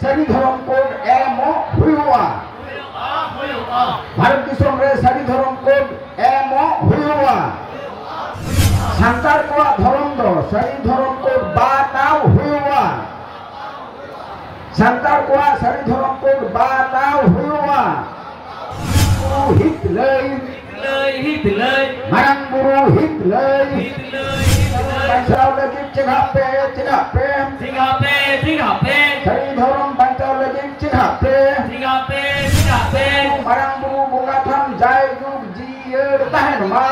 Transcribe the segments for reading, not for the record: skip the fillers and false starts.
sari dhorom code emo huyua Bharat Dissom re sari dhorom code emo huyua Santar koa dhorom do sari dhorom code batao huyua Santar koa sari dhorom code batao huyua hit lei marang buru hit lei Bancau lagi cegah pe sari dhorom bancau lagi cegah pe marang buru bunga tham jai jug jier tahen ma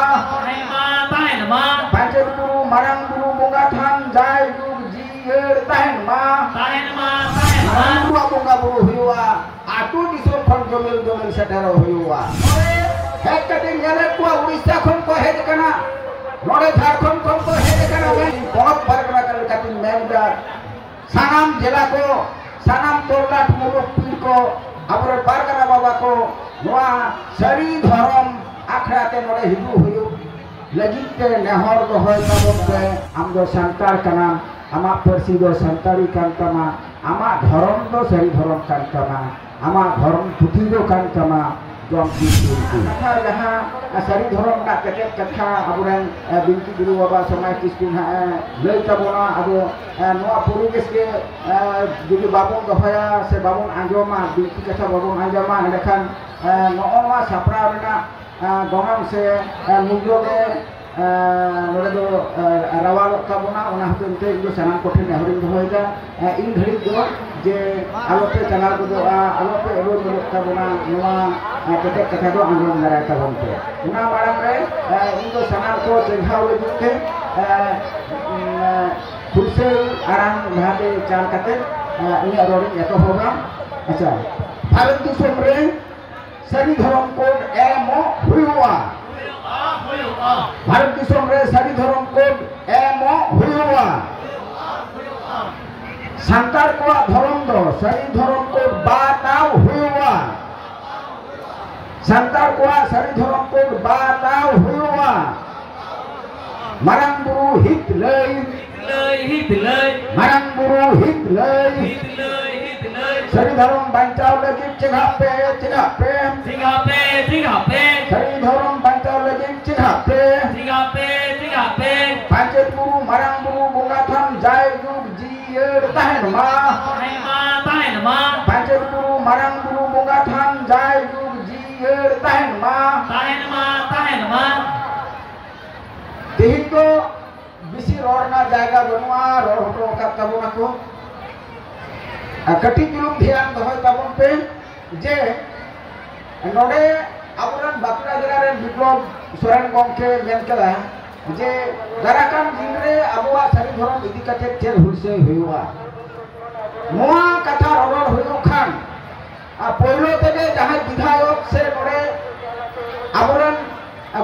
pancet buru marang buru bunga tham jai jug jier tahen ma bunga buru huyua atu disum khon jomil setero huyua hej kate ngale ko Odisha khon ko hej kana node Jharkhand khon ko hej kana bonok pargana kal katin memda sanam jela ko sanam torlat muruk pir ko abore pargana baba ko noa sari dhorom akhra te node hidu huyu lagi te nehor do hoy tabon ke am do santar kana ama persi do santari kan tama ama dhorom do sari dhorom kan tama ama dhorom puthi do kan tama jom kitu kata jaha sari dhorom na ketet katha aburan binti guru baba samay kiskun ha lei tabona abo noa puriges ke jodi babon gafaya se babon anjoma binti katha babon anjoma lekhan noa sapra rena gongam se mujjo ge nore do rawal tabona ona hotente indo sanam kotin nehorin dohoida in ghari do je alope chalar do alope ero tabona noa ketek katha do anjom dara tabon pe una marang re indo sanam ko jenghaw le jute Kulsel arang bhate chal kate ini arorin eto hoga acha Bharat Dissom re sari dhorom code emo huyua Bharat Dissom re sari dhorom code emo huyua Santar koa dhorom do sari dhorom code batao huyua Santar koa sari dhorom code batao huyua marang buru hit lei marang buru hit lei sari dhorom bancau lagi cegah pe sari dhorom bancau lagi cegah pe pancet buru marang buru bunga tham jai jug jier tahen ma pancet buru marang buru bunga tham jai jug jier tahen ma tehin ko bisi rorna jaga banua ror hoto kat tabon aku kati julung dhyan dohoy tabon pe je node aburan Bakura jela ren Biplop Soren gomke men kala je darakan jingre abuwa sari dhorom idi kate cher hulse huyua noa katha roror huyu khan poilo tege jahai bidhayok se node aburan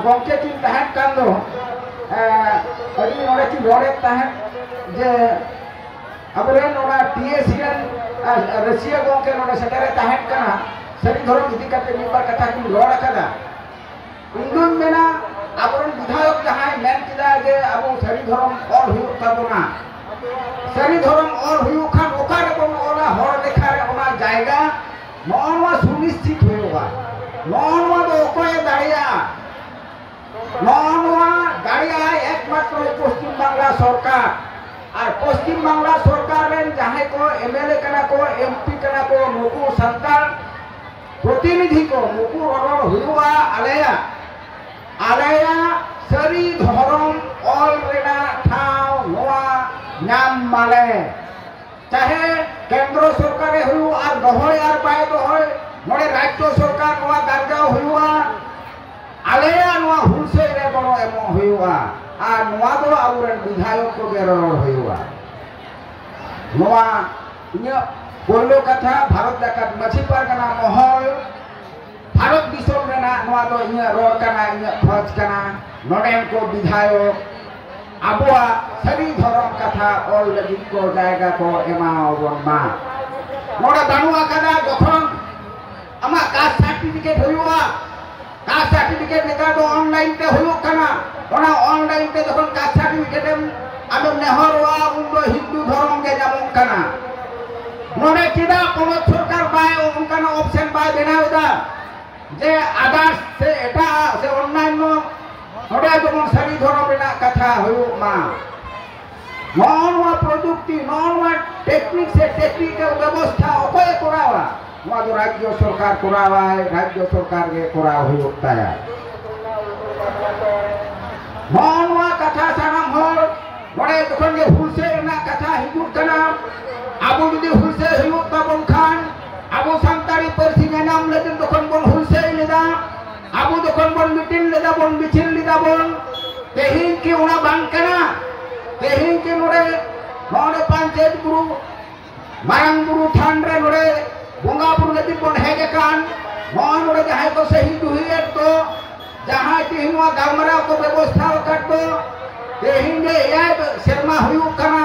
gomke kin tahan kan do adi node ki rore tahan je aburan nora TSC ren Russia gomke node setere tahan kana sari dhorom idi kate mibar katha ki ror akada undun mena aburan bidhayok jahai men kida je abu sari dhorom or huyu tabona sari dhorom or huyu khan okare kon ona hor lekhare ona jayga noa sunishchit hoyoga noa do okoy dariya noa dariya ekmatro Paschim Bangla Sarkar আর পশ্চিম বাংলা সরকারের যাহাই কো MLA কানা কো MP কানা কো মুকু সরকার প্রতিনিধি কো মুকু অরর হুয়া আলেয়া sorry ধরম অলরেডা ঠাও নোয়া নাম মালে চাহে কেন্দ্র সরকারে হুই আর দহয় আর পায় দহয় নড়ে রাজ্য সরকার নোয়া দারগাও হুয়া আলেয়া নোয়া হুলসে রে বড় এমন হুয়া আর নোয়া দো আবুরেন বিধায়ক কো গেরর হুয়া নোয়া ইয়া পয়লো কথা ভারত জাকাত মাছি পারগানা মহল ভারত দিশম রেনা নোয়া দো ইয়া রর কানা ইয়া খজ কানা নডেন কো বিধায়ক আবুয়া সরি ধরম কথা অল লাগি কো জায়গা কো এমাও বনমা নোড়া দানুয়া কানা যখন আমা কাস্ট সার্টিফিকেট হইওয়া কাস্ট সার্টিফিকেট নেতা তো অনলাইন তে হইও কানা ওনা অনলাইন তে যখন কাস্ট সার্টিফিকেট আমি নেহরওয়া উন্ড হিন্দু ধর্ম কে যেমন কানা नोड़े चिदा पोनोत सरकार बाय उनकाना ऑप्शन बाय बनावदा जे आदार्स से एटा से ऑनलाइन नोड़े जमन सारी धरम रेना कथा हुयुमा नॉन प्रजुक्ति नॉन टेक्निक से टेक्निकल व्यवस्था अकोय करावा नोआ दो राज्य सरकार करावा राज्य सरकार के कराव हुयुता है नॉन कथा सानाम हर नोड़े तखन के हुलसे रेना कथा हिजुत कना आबो जुदी हुलसे हुयुत ताबन खान आबो सांतारी पारसी नाम लेकिन तखन बन हुलसे लेदा आबो तखन बन मिटिन लेदा बन मिছিল लेदा बन तेहिन की उना बांग कना तेहिन के नोड़े नोड़े पंचायत गुरु मारंग गुरु थान रे नोड़े बोंगा बुरु लगी बन हेगे कान नोड़े जहां को सही दुहिए तो जहां तेहिन वा गामरा को व्यवस्था कर तो तेहिन जे या शर्मा हुयु कना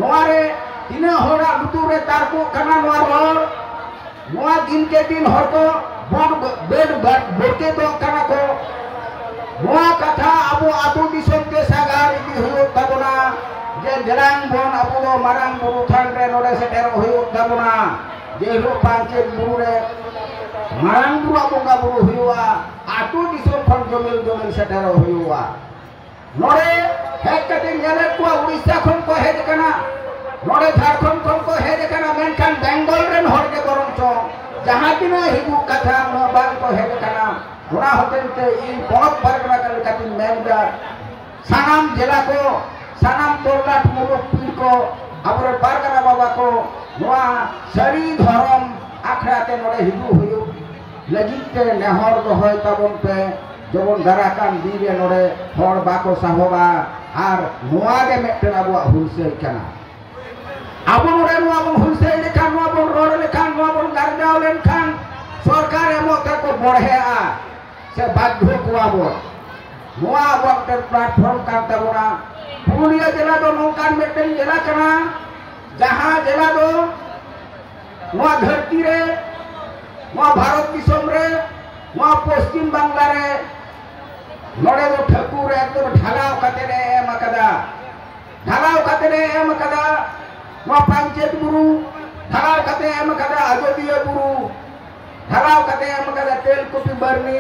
नोरे तीना होरा लुतु रे तारको कना नोर नोआ दिन के दिन हर को बन बेड बोके तो कना को नोआ कथा आबो आतु दिसम के सागार इदि हुयु ताबना जे जलांग बन आबो दो मारांग बुरु थान रे नोडे सेटर हुयु ताबना जे रो पांचे बुरु रे मारांग बुरु आबोंगा बुरु हुयुआ आतु दिसम खन जमिल सेटर हुयुआ नोडे हेज कटिंग गेले को उड़ीसा खन को हेज कना नोडे झारखंड खन को हेज कना मेनखान बेंगल रेन हर के बरम चो जहां तिना हिबु कथा नो बांग को हेज कना ओना होतेते इन बहुत परगना कर कतिन मेनदा सानाम जिला को सानाम तोरलाट मुरुक पीर को अबरे परगना बाबा को नोआ सरी धरम आखड़ा ते नोडे हिबु हुयु लगिते नेहर दो होय ताबन पे जबन दाराकान दिरे नोडे हर बाको साहोबा आर नोआ गे मेटन अबो हुलसे कना आबो नोडे नोआ बन हुलसे लेखान नोआ बन रोड लेखान नोआ बन गारगाव लेखान सरकार एमोते को बढ़ेआ से बाध्य कुआबो नोआ वक्टर प्लेटफॉर्म कान ताबोना पुरुलिया जिला दो नौकान मेटन जिला कना जहां जिला दो नोआ धरती रे नोआ भारत दिसम रे नोआ पश्चिम बांग्ला रे नोडे दो ठाकुर एकदम ढालाव कते रे एम कदा ढालाव कते रे एम कदा नोआ पंचायत गुरु ढालाव कते एम कदा अजोदिया गुरु ढालाव कते एम कदा तेलकुपी बरनी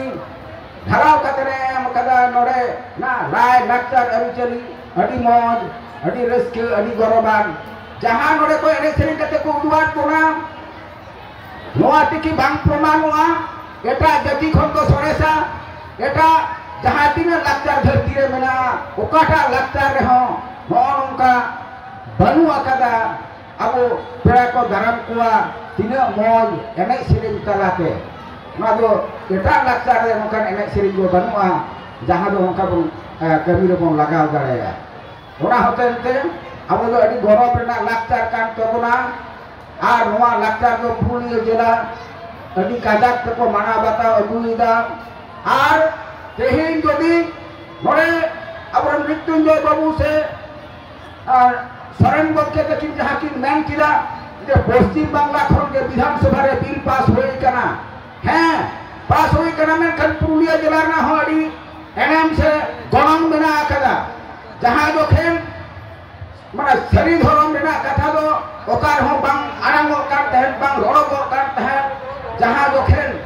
ढालाव कते रे एम कदा नोडे ना राय लाक्चर अरिचली अडी मौज अडी रस्के अडी गौरवान जहां नोडे को एने सेरिंग कते को उदुआत कोना नोआ टिकी बांग प्रमाणोआ एटा जति खन को सरेसा एटा जहां तिना लाक्चर धरती रे मेना ओकाटा लाक्चर रे हो नोनका बनु अकदा अबो पेड़ा को दाराम कुआ तिना मौज एने सेरिंग तलाते ना दो एटा लाक्चर रे नोकान एने सेरिंग को बनुआ जहां दो नोका बन कमी रे बन लगाव दाड़ेया ओना होतेते अबो दो अडी गौरव रेना लाक्चर कान तबना आर नोआ लाक्चर दो पुरुलिया जिला अडी काजाक तको माना बाता अगुइदा आर तेहिन जदि नोडे अबर मृत्युंजय बाबू से सरेन गमके तकिन जहां किन मेन किदा जे पश्चिम बांग्ला खन के विधानसभा रे बिल पास होई कना हैं पास होई कना में खन पुरुलिया जिला ना हो अडी एनएम से गणन बना कदा जहां जो खेन माने सरी धरम रेना कथा दो ओकार हो बांग आरांग ओकार तहन बांग रोड़ो ओकार तहन जहां जो खेन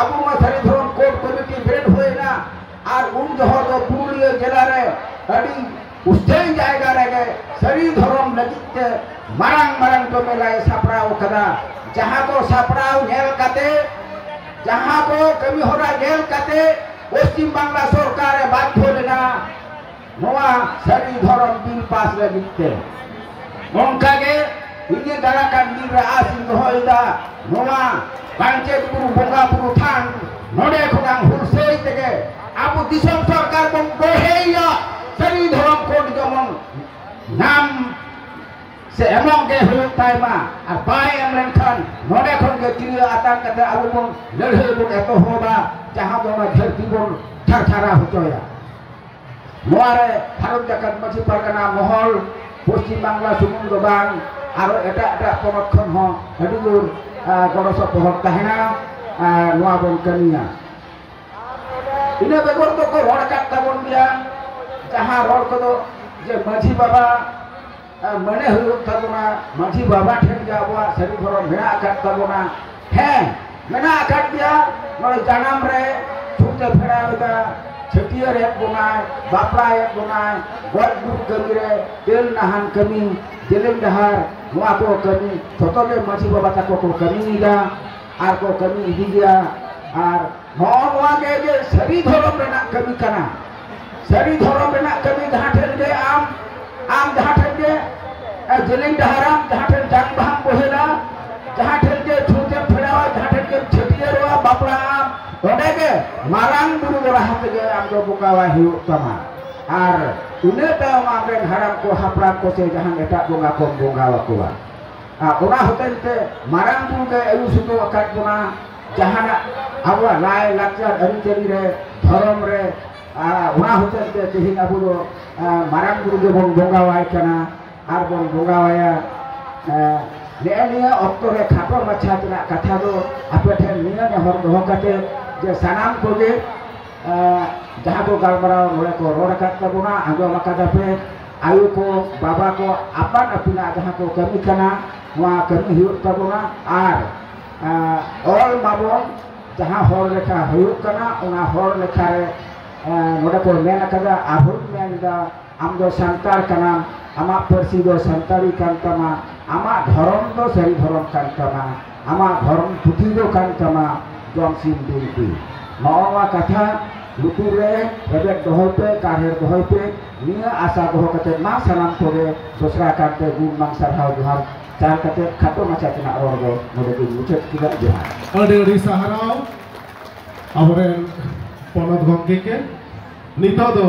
आबू मा सरी धरम कोर्ट कमिटी बेड होइना आर उन जहो दो पुरुलिया जिला रे अडी उस्तेन जायगा रे गे सरी धरम लगिते मारांग मारांग तो मेलाय सापड़ाव कदा जहां को सापड़ाव नेल काते जहां को कमी होरा नेल काते पश्चिम बांग्ला सरकार बाध्य लेना नोआ सरी धरम बिल पास लगिते नोंका गे इने दाराकान दिन रे आसिन दोइदा नोआ पंचायत गुरु बोंगा बुरु थान नोडे खुदांग हुलसे तेगे आबो दिसम सरकार बन बोहेया सरी धरम कोड जमन नाम से एमंग के हुयुक ताइमा आ बाय एमलेन खान नोडे खन के तिरिया आतान कते आबो बन लड़हे बन एतो होबा जहां दोना धरती बन थरथरा होचया नोआरे भारत जाकात माछी परगना महल पश्चिम बांग्ला सुमुन दो बांग आरो एटा एटा पोनत खन हो अडी दूर गड़ो सपोहत तहना नोआ बन कनिया इने बेगर तो को रोड काट ताबन दिया जहां रोड को जे माझी बाबा मने हुयुग ताबोना मांझी बाबा ठेन जे आबोआ सारी धरम मेना आकाद ताबोना हें मेना आकाद गया नोडे जानाम रे छुटे फेड़ा लेदा छटियर एक बोनाय बापला एक बोनाय गज गुरु कमी रे तेल नहान कमी जेलेम डहार नोआ को कमी जतोगे मांझी बाबा ताको को कमी निगा आर को कमी इदी गया आर नोआ के जे सारी धरम रेना कमी कना सारी धरम रेना कमी जहां ठेन गे आम जहां ठेन गे जेलिंग डहाराम जहां ठेन जांग बहाम बोहेला जहां ठेन गे छुटे फेड़ावा जहां ठेन गे छटियरवा बापला आम ओडे के मारांग बुरु गोरा हाथ गे आम दो बुकावा हिउ तमा आर उने तायम आमरेन हाराम को हापराम को से जहां एटा बोंगा को बोंगावा कोवा ओना होतेन ते मारांग बुरु के अयु सुतो अकाट बोना जहां आबो लाय लाचार अरिचरी रे धरम रे ओना होतेन ते तेहिन आबो दो मारांग बुरु के बोन बोंगावाय कना आर बोन बोंगावाया निया अक्तो रे खाटो माछा तना कथा दो आपे ठेन निया ने हर दोह काटे जे सानाम कोगे जहां को गालमराव नोड़े को रोड काट ताबोना आंजो माकादा पे आयु को बाबा को आपान अपिना जहां को कमी कना नोआ कमी हुयुग ताबोना आर ऑल माबोन जहां हर लेखा हुयुग कना ओना हर लेखा रे नोड़े को मेन कादा आहुन मेन दा आम दो सांतार कना आमा परसी दो सांतारी कान तमा आमा धरम दो सारी धरम कान तमा आमा धरम पुथी दो कान तमा जमसिन बिनती नोआ कथा लुतुर रे रेबेट दोहय पे काहेर दोहय पे निया आशा दोह कते मा सानाम कोगे दोसरा काते गुण मान सारहाव जोहार चार कते खातो माचा तना रोड दो नोडे के मुचत किदा जोहार अडी साहराव आबरेन पनत गंगे के नितो दो